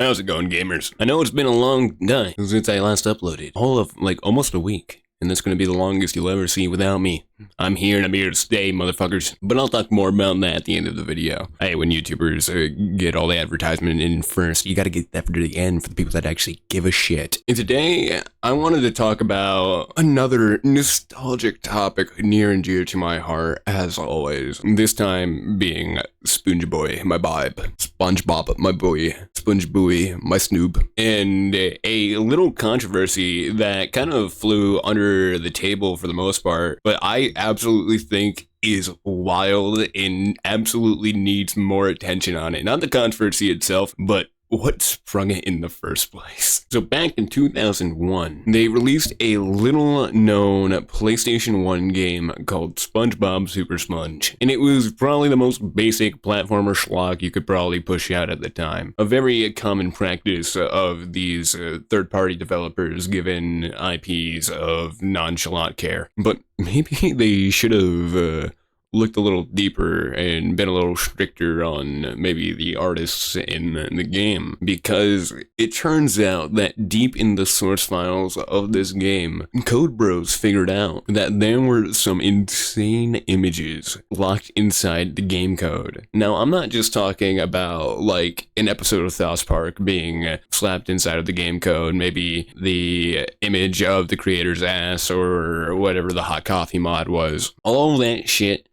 How's it going, gamers? I know it's been a long time since I last uploaded. All of, almost a week. And that's gonna be the longest you'll ever see without me. I'm here and I'm here to stay, motherfuckers. But I'll talk more about that at the end of the video. I hate when YouTubers get all the advertisement in first. You gotta get that for the end for the people that actually give a shit. And today, I wanted to talk about another nostalgic topic near and dear to my heart, as always. This time being Spongebob, my vibe. Spongebob, my boy. Spongeboy, my snoob. And a little controversy that kind of flew under the table for the most part, but I absolutely think is wild and absolutely needs more attention on it. Not the controversy itself, but what sprung it in the first place. So back in 2001, they released a little known PlayStation 1 game called SpongeBob Super Sponge. And it was probably the most basic platformer schlock you could probably push out at the time. A very common practice of these third-party developers given IPs of nonchalant care. But maybe they should have looked a little deeper and been a little stricter on maybe the artists in the game, because it turns out that deep in the source files of this game, Code Bros figured out that there were some insane images locked inside the game code. Now, I'm not just talking about like an episode of South Park being slapped inside of the game code, maybe the image of the creator's ass or whatever the hot coffee mod was. All that shit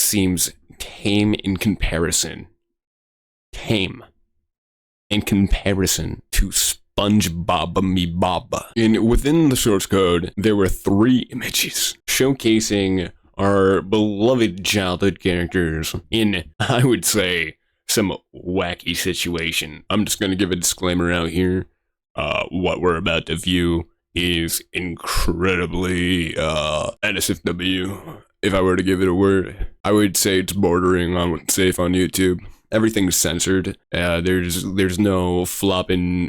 seems tame in comparison. Tame in comparison to SpongeBob me Bob. And within the source code, there were 3 images showcasing our beloved childhood characters in, I would say, some wacky situation. I'm just gonna give a disclaimer out here. What we're about to view is incredibly NSFW. If I were to give it a word, I would say it's bordering on safe on YouTube. Everything's censored. There's no flopping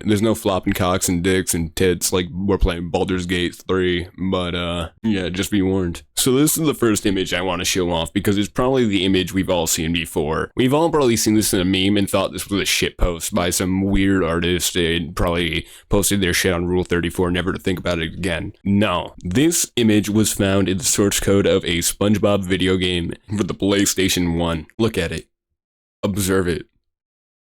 cocks and dicks and tits like we're playing Baldur's Gate 3. But yeah, just be warned. So this is the first image I want to show off because it's probably the image we've all seen before. We've all probably seen this in a meme and thought this was a shit post by some weird artist and probably posted their shit on Rule 34 never to think about it again. No, this image was found in the source code of a SpongeBob video game for the PlayStation 1. Look at it. Observe it.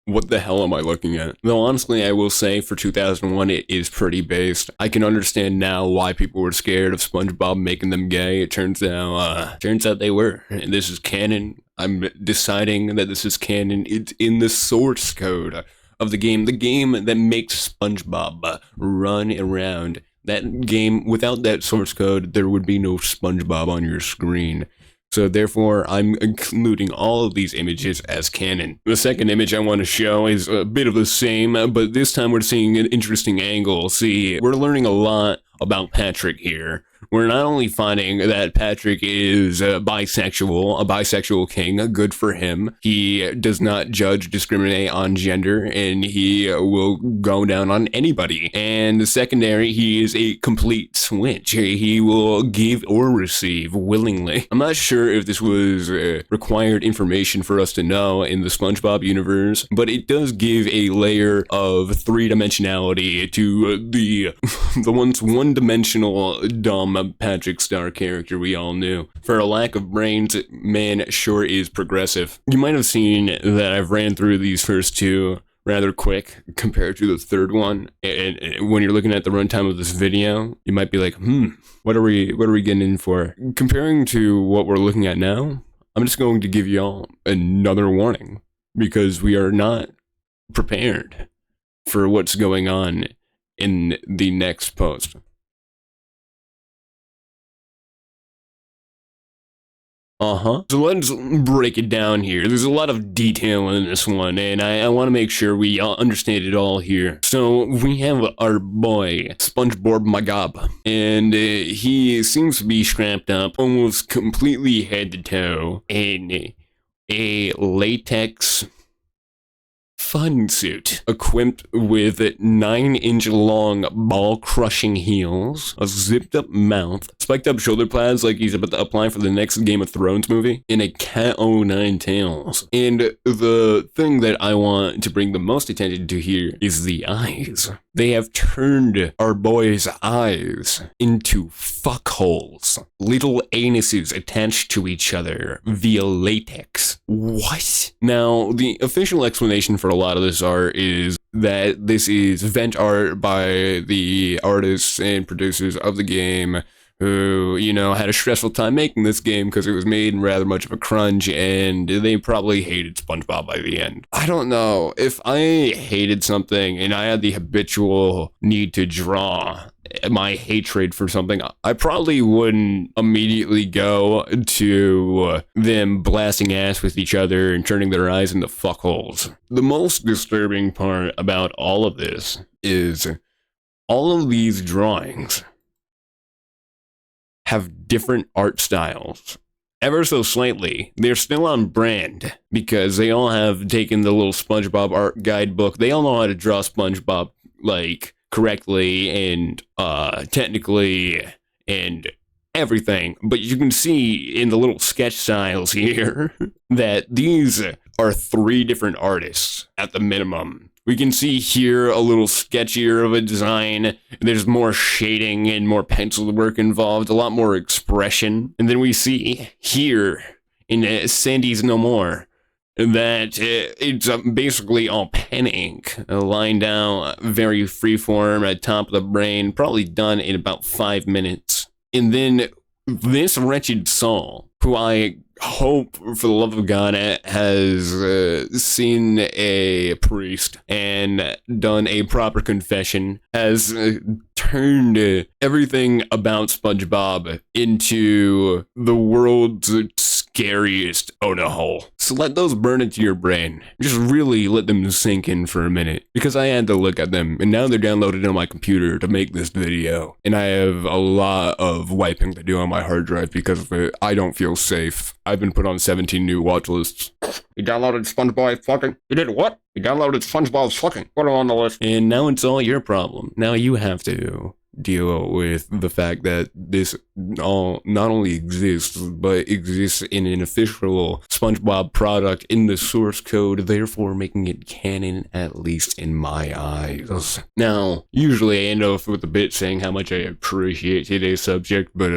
What the hell am I looking at? Though honestly, I will say for 2001, it is pretty based. I can understand now why people were scared of SpongeBob making them gay. It turns out they were. And this is canon. I'm deciding that this is canon. It's in the source code of the game that makes SpongeBob run around. That game, without that source code, there would be no SpongeBob on your screen. So therefore, I'm including all of these images as canon. The second image I want to show is a bit of the same, but this time we're seeing an interesting angle. See, we're learning a lot about Patrick here. We're not only finding that Patrick is bisexual, a bisexual king, good for him. He does not judge, discriminate on gender, and he will go down on anybody. And secondary, he is a complete switch. He will give or receive willingly. I'm not sure if this was required information for us to know in the SpongeBob universe, but it does give a layer of 3-dimensionality to the once one-dimensional dumb Patrick Star character we all knew. For a lack of brains, man sure is progressive. You might have seen that I've ran through these first 2 rather quick compared to the third one. And when you're looking at the runtime of this video, you might be like, what are we getting in for? Comparing to what we're looking at now, I'm just going to give y'all another warning because we are not prepared for what's going on in the next post. So let's break it down here. There's a lot of detail in this one, and I want to make sure we understand it all here. So we have our boy, Spongebob my gob, and he seems to be strapped up almost completely head to toe in a latex fun suit equipped with 9-inch long ball-crushing heels, a zipped-up mouth, spiked-up shoulder pads like he's about to apply for the next Game of Thrones movie, and a cat o' nine tails. And the thing that I want to bring the most attention to here is the eyes. They have turned our boy's eyes into fuckholes. Little anuses attached to each other via latex. What? Now, the official explanation for a lot of this art is that this is vent art by the artists and producers of the game who, you know, had a stressful time making this game because it was made in rather much of a crunch, and they probably hated SpongeBob by the end. I don't know. If I hated something and I had the habitual need to draw my hatred for something, I probably wouldn't immediately go to them blasting ass with each other and turning their eyes into fuckholes. The most disturbing part about all of this is all of these drawings have different art styles. Ever so slightly. They're still on brand because they all have taken the little SpongeBob art guidebook. They all know how to draw SpongeBob, like, correctly and technically and everything. But you can see in the little sketch styles here that these are 3 different artists at the minimum. We can see here a little sketchier of a design. There's more shading and more pencil work involved, a lot more expression. And then we see here in Sandy's No More that it's basically all pen ink, lined down, very freeform at top of the brain, probably done in about 5 minutes. And then this wretched soul, who I hope, for the love of God, has seen a priest and done a proper confession, has turned everything about SpongeBob into the world's scariest Ona hole. So let those burn into your brain. Just really let them sink in for a minute, because I had to look at them, and now they're downloaded on my computer to make this video, and I have a lot of wiping to do on my hard drive because of it. I don't feel safe. I've been put on 17 new watch lists. You downloaded SpongeBob fucking? You did what? You downloaded SpongeBob fucking. Put it on the list. And now it's all your problem. Now you have to deal with the fact that this all not only exists, but exists in an official SpongeBob product in the source code, therefore making it canon, at least in my eyes. Now, usually I end off with a bit saying how much I appreciate today's subject, but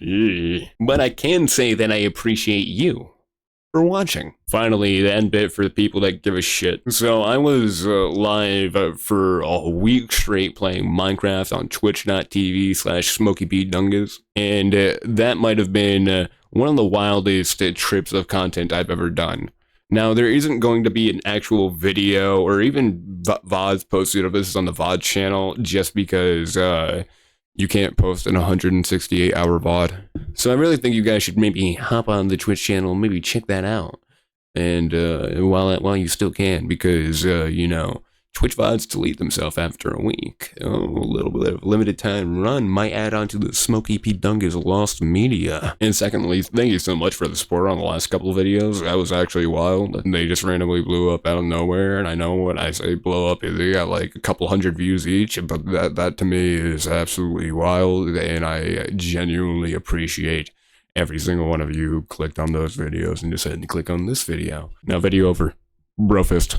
yeah. But I can say that I appreciate you for watching. Finally, the end bit for the people that give a shit. So I was live for a week straight playing Minecraft on twitch.tv/SmokeyBDungus, and that might have been one of the wildest trips of content I've ever done. Now, there isn't going to be an actual video or even VODs posted of this on the VOD channel just because you can't post an 168-hour VOD. So I really think you guys should maybe hop on the Twitch channel, maybe check that out. And while you still can, because, you know, Twitch VODs delete themselves after a week. Oh, a little bit of limited time run might add on to the Smokey P. Dungus lost media. And secondly, thank you so much for the support on the last couple of videos. That was actually wild. They just randomly blew up out of nowhere. And I know when I say blow up, they got like a couple hundred views each. But that to me is absolutely wild. And I genuinely appreciate every single one of you who clicked on those videos and decided to click on this video. Now, video over. Bro fist.